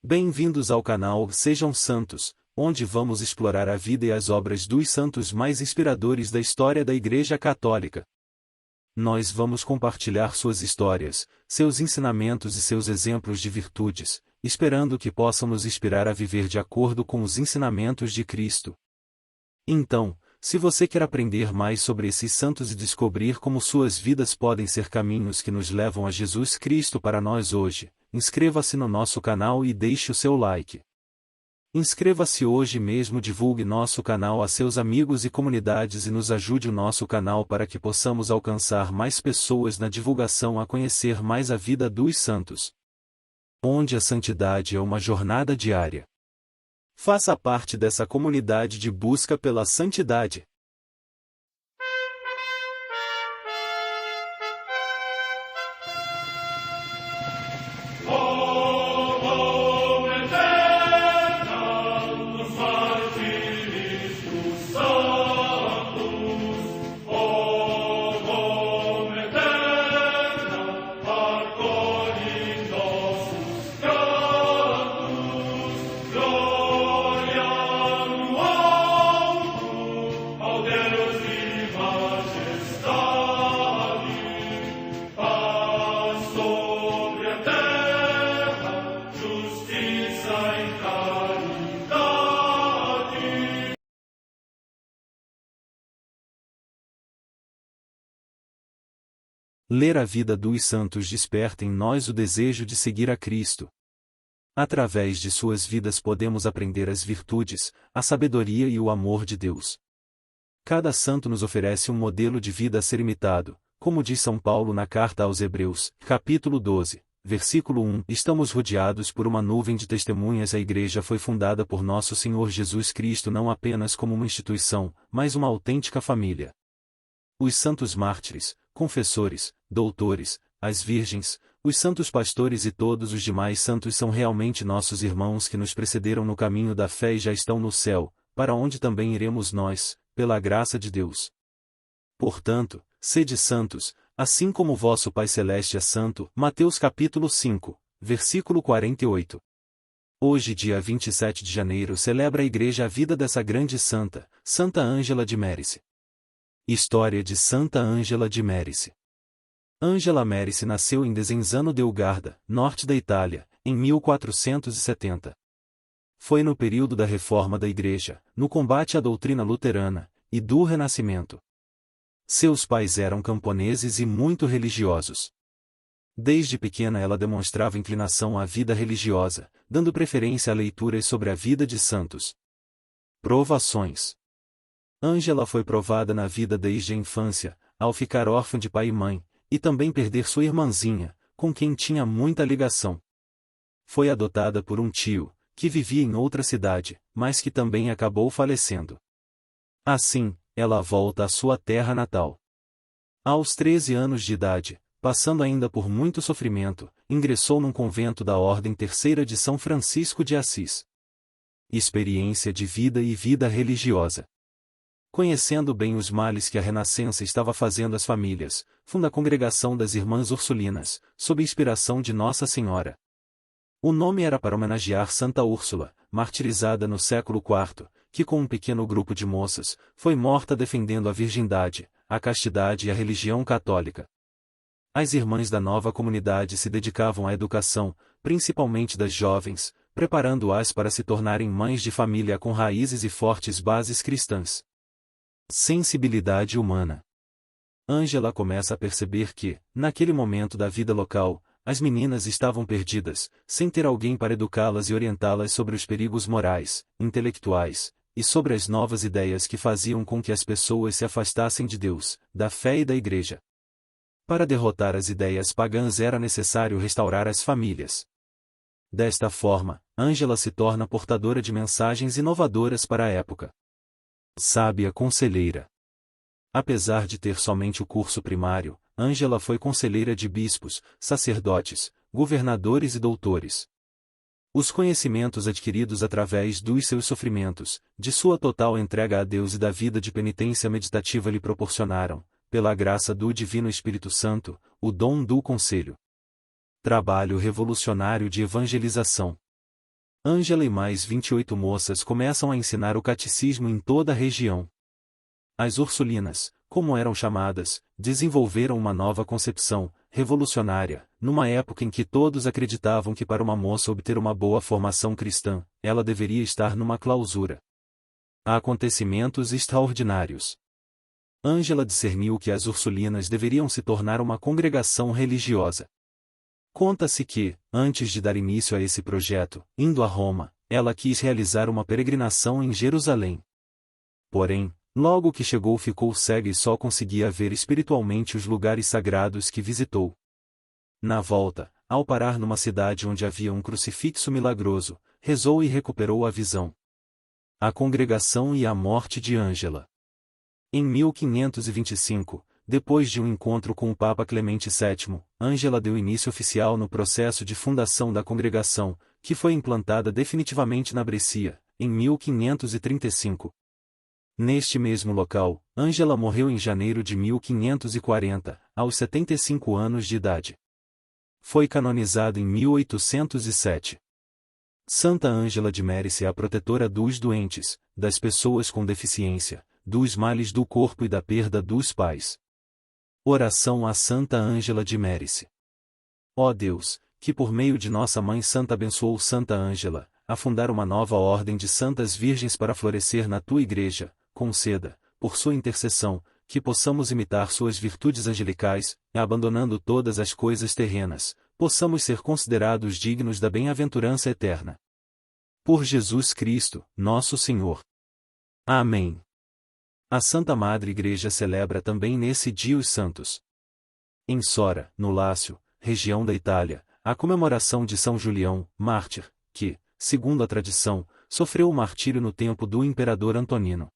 Bem-vindos ao canal Sejam Santos, onde vamos explorar a vida e as obras dos santos mais inspiradores da história da Igreja Católica. Nós vamos compartilhar suas histórias, seus ensinamentos e seus exemplos de virtudes, esperando que possam nos inspirar a viver de acordo com os ensinamentos de Cristo. Então, se você quer aprender mais sobre esses santos e descobrir como suas vidas podem ser caminhos que nos levam a Jesus Cristo para nós hoje, inscreva-se no nosso canal e deixe o seu like. Inscreva-se hoje mesmo, divulgue nosso canal a seus amigos e comunidades e nos ajude o nosso canal para que possamos alcançar mais pessoas na divulgação a conhecer mais a vida dos santos. Onde a santidade é uma jornada diária. Faça parte dessa comunidade de busca pela santidade. Ler a vida dos santos desperta em nós o desejo de seguir a Cristo. Através de suas vidas podemos aprender as virtudes, a sabedoria e o amor de Deus. Cada santo nos oferece um modelo de vida a ser imitado, como diz São Paulo na carta aos Hebreus, capítulo 12, versículo 1. Estamos rodeados por uma nuvem de testemunhas. A Igreja foi fundada por nosso Senhor Jesus Cristo não apenas como uma instituição, mas uma autêntica família. Os santos mártires, confessores, doutores, as virgens, os santos pastores e todos os demais santos são realmente nossos irmãos que nos precederam no caminho da fé e já estão no céu, para onde também iremos nós, pela graça de Deus. Portanto, sede santos, assim como vosso Pai Celeste é santo. Mateus capítulo 5, versículo 48. Hoje, dia 27 de janeiro, celebra a Igreja a vida dessa grande santa, Santa Ângela de Mérice. História de Santa Ângela de Mérice. Ângela Mérice nasceu em Desenzano del Garda, norte da Itália, em 1470. Foi no período da Reforma da Igreja, no combate à doutrina luterana, e do Renascimento. Seus pais eram camponeses e muito religiosos. Desde pequena ela demonstrava inclinação à vida religiosa, dando preferência a leituras sobre a vida de santos. Provações. Ângela foi provada na vida desde a infância, ao ficar órfã de pai e mãe, e também perder sua irmãzinha, com quem tinha muita ligação. Foi adotada por um tio, que vivia em outra cidade, mas que também acabou falecendo. Assim, ela volta à sua terra natal. Aos 13 anos de idade, passando ainda por muito sofrimento, ingressou num convento da Ordem Terceira de São Francisco de Assis. Experiência de vida e vida religiosa. Conhecendo bem os males que a Renascença estava fazendo às famílias, funda a Congregação das Irmãs Ursulinas, sob inspiração de Nossa Senhora. O nome era para homenagear Santa Úrsula, martirizada no século IV, que com um pequeno grupo de moças, foi morta defendendo a virgindade, a castidade e a religião católica. As irmãs da nova comunidade se dedicavam à educação, principalmente das jovens, preparando-as para se tornarem mães de família com raízes e fortes bases cristãs. Sensibilidade humana. Ângela começa a perceber que, naquele momento da vida local, as meninas estavam perdidas, sem ter alguém para educá-las e orientá-las sobre os perigos morais, intelectuais, e sobre as novas ideias que faziam com que as pessoas se afastassem de Deus, da fé e da Igreja. Para derrotar as ideias pagãs era necessário restaurar as famílias. Desta forma, Ângela se torna portadora de mensagens inovadoras para a época. Sábia conselheira. Apesar de ter somente o curso primário, Ângela foi conselheira de bispos, sacerdotes, governadores e doutores. Os conhecimentos adquiridos através dos seus sofrimentos, de sua total entrega a Deus e da vida de penitência meditativa lhe proporcionaram, pela graça do Divino Espírito Santo, o dom do conselho. Trabalho revolucionário de evangelização. Ângela e mais 28 moças começam a ensinar o catecismo em toda a região. As Ursulinas, como eram chamadas, desenvolveram uma nova concepção, revolucionária, numa época em que todos acreditavam que para uma moça obter uma boa formação cristã, ela deveria estar numa clausura. Há acontecimentos extraordinários. Ângela discerniu que as Ursulinas deveriam se tornar uma congregação religiosa. Conta-se que, antes de dar início a esse projeto, indo a Roma, ela quis realizar uma peregrinação em Jerusalém. Porém, logo que chegou ficou cega e só conseguia ver espiritualmente os lugares sagrados que visitou. Na volta, ao parar numa cidade onde havia um crucifixo milagroso, rezou e recuperou a visão. A congregação e a morte de Ângela. Em 1525, depois de um encontro com o Papa Clemente VII, Ângela deu início oficial no processo de fundação da congregação, que foi implantada definitivamente na Brescia, em 1535. Neste mesmo local, Ângela morreu em janeiro de 1540, aos 75 anos de idade. Foi canonizada em 1807. Santa Ângela de Mérice é a protetora dos doentes, das pessoas com deficiência, dos males do corpo e da perda dos pais. Oração a Santa Ângela de Mérice. Ó Deus, que por meio de nossa Mãe Santa abençoou Santa Ângela, a fundar uma nova ordem de santas virgens para florescer na tua igreja, conceda, por sua intercessão, que possamos imitar suas virtudes angelicais, e abandonando todas as coisas terrenas, possamos ser considerados dignos da bem-aventurança eterna. Por Jesus Cristo, nosso Senhor. Amém. A Santa Madre Igreja celebra também nesse dia os santos. Em Sora, no Lácio, região da Itália, a comemoração de São Julião, mártir, que, segundo a tradição, sofreu o martírio no tempo do imperador Antonino.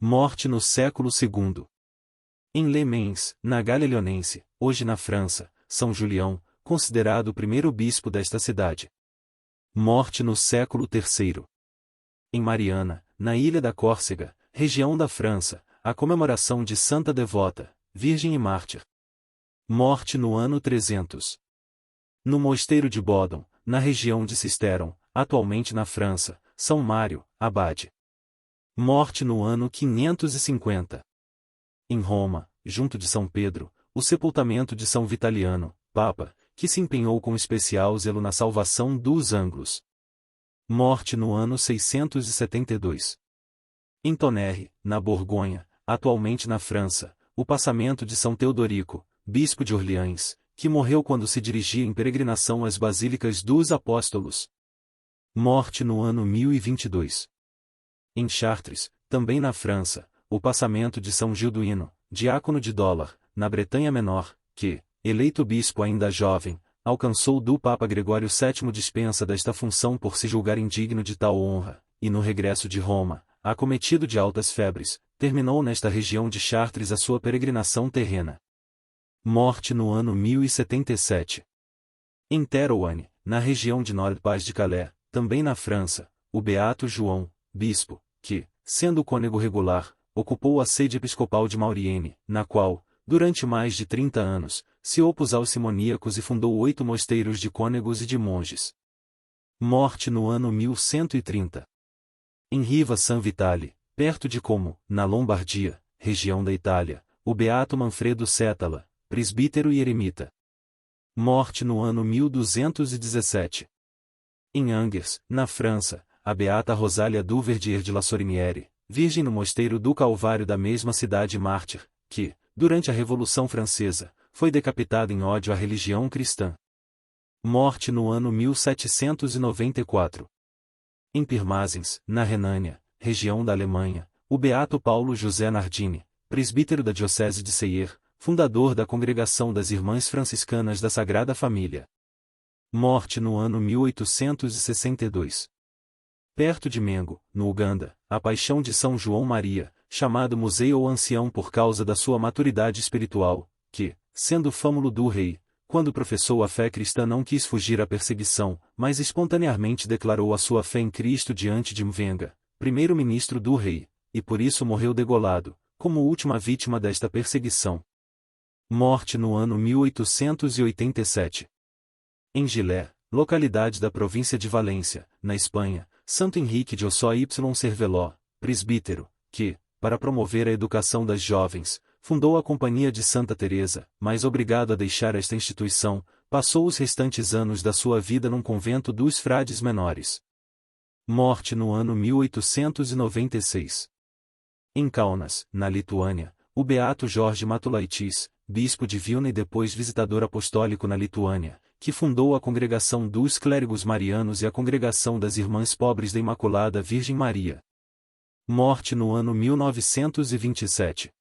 Morte no século II. Em Le Mans, na Gália Leonense, hoje na França, São Julião, considerado o primeiro bispo desta cidade. Morte no século III. Em Mariana, na ilha da Córcega, região da França, a comemoração de Santa Devota, Virgem e Mártir. Morte no ano 300. No mosteiro de Bodon, na região de Cisteron, atualmente na França, São Mário, abade. Morte no ano 550. Em Roma, junto de São Pedro, o sepultamento de São Vitaliano, Papa, que se empenhou com especial zelo na salvação dos ângulos. Morte no ano 672. Em Tonnerre, na Borgonha, atualmente na França, o passamento de São Teodorico, bispo de Orleans, que morreu quando se dirigia em peregrinação às Basílicas dos Apóstolos. Morte no ano 1022. Em Chartres, também na França, o passamento de São Gilduíno, diácono de Dólar, na Bretanha Menor, que, eleito bispo ainda jovem, alcançou do Papa Gregório VII dispensa desta função por se julgar indigno de tal honra, e no regresso de Roma, acometido de altas febres, terminou nesta região de Chartres a sua peregrinação terrena. Morte no ano 1077. Em Terouanne, na região de Nord-Pas-de-Calais, também na França, o beato João, bispo, que, sendo cônego regular, ocupou a sede episcopal de Maurienne, na qual, durante mais de 30 anos, se opôs aos simoníacos e fundou 8 mosteiros de cônegos e de monges. Morte no ano 1130. Em Riva San Vitale, perto de Como, na Lombardia, região da Itália, o beato Manfredo Sétala, presbítero e eremita. Morte no ano 1217. Em Angers, na França, a beata Rosália Duverdier de La Sorinière, virgem no mosteiro do Calvário da mesma cidade mártir, que, durante a Revolução Francesa, foi decapitada em ódio à religião cristã. Morte no ano 1794. Em Pirmasens, na Renânia, região da Alemanha, o beato Paulo José Nardini, presbítero da diocese de Seyer, fundador da Congregação das Irmãs Franciscanas da Sagrada Família. Morte no ano 1862. Perto de Mengo, no Uganda, a Paixão de São João Maria, chamado Museu ou Ancião por causa da sua maturidade espiritual, que, sendo fâmulo do rei, quando professou a fé cristã não quis fugir à perseguição, mas espontaneamente declarou a sua fé em Cristo diante de Mvenga, primeiro-ministro do rei, e por isso morreu degolado, como última vítima desta perseguição. Morte no ano 1887. Em Gilé, localidade da província de Valência, na Espanha, Santo Henrique de Ossó y Cerveló, presbítero, que, para promover a educação das jovens, fundou a Companhia de Santa Teresa, mas obrigado a deixar esta instituição, passou os restantes anos da sua vida num convento dos frades menores. Morte no ano 1896. Em Kaunas, na Lituânia, o beato Jorge Matulaitis, bispo de Vilna e depois visitador apostólico na Lituânia, que fundou a Congregação dos Clérigos Marianos e a Congregação das Irmãs Pobres da Imaculada Virgem Maria. Morte no ano 1927.